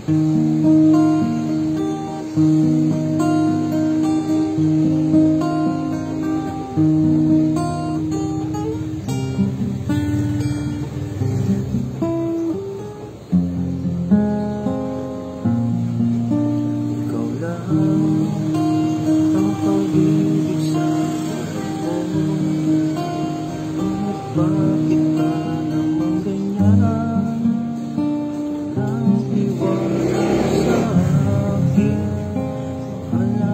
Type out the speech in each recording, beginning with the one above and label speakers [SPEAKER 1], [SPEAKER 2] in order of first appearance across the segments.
[SPEAKER 1] Bakit ka naman ganyan? Nang iwala sa akin,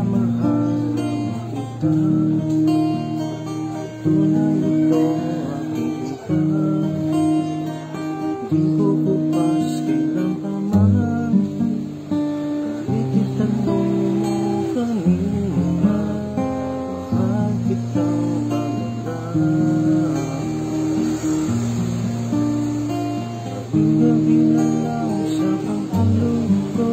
[SPEAKER 1] mahal na kita. Tunay ito aking kita. Di ko bukas kailan pa man. Kahit itanong mo kanina, mahal kitang talaga. Gabi na lang sa pagtulog ko,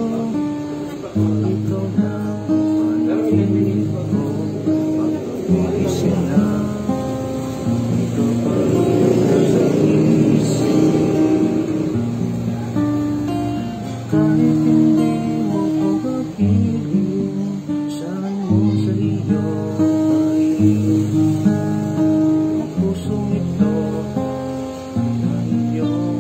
[SPEAKER 1] ikaw na panaginip ko. Pag-iisip na, ikaw pa rin nasa isip. Kahit hindi mo ko pag-ibig, saan mo sa iyo pa rin. Ang pusong ito na iyong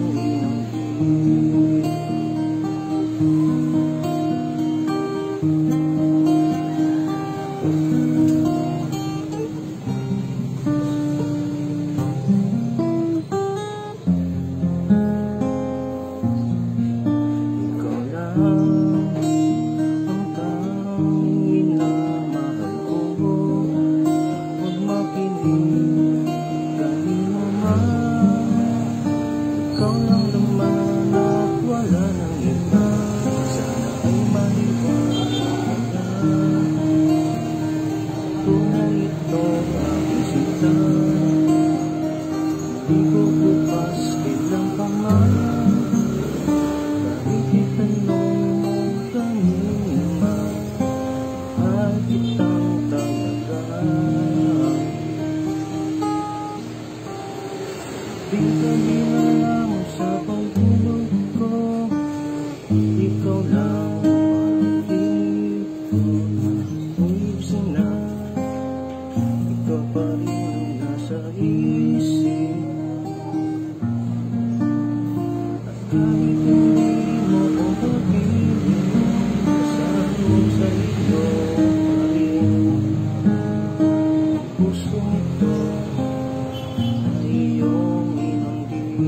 [SPEAKER 1] ikaw lang naman at wala nang iba. Sana ay maliwanag na. Tunay ito aking sinta. Di ko bukas kailan pa man. Kahit itanong mo kanina, mahal kitang talaga. Di gabi na lang sa pagtulog ko, ikaw lang panaginip ko. Umisip na, ikaw pa rin ang nasa isip. At kahit hindi mo ko pag-ibig, saan mo sa iyo pa rin. Puso ito na iyong inangkin.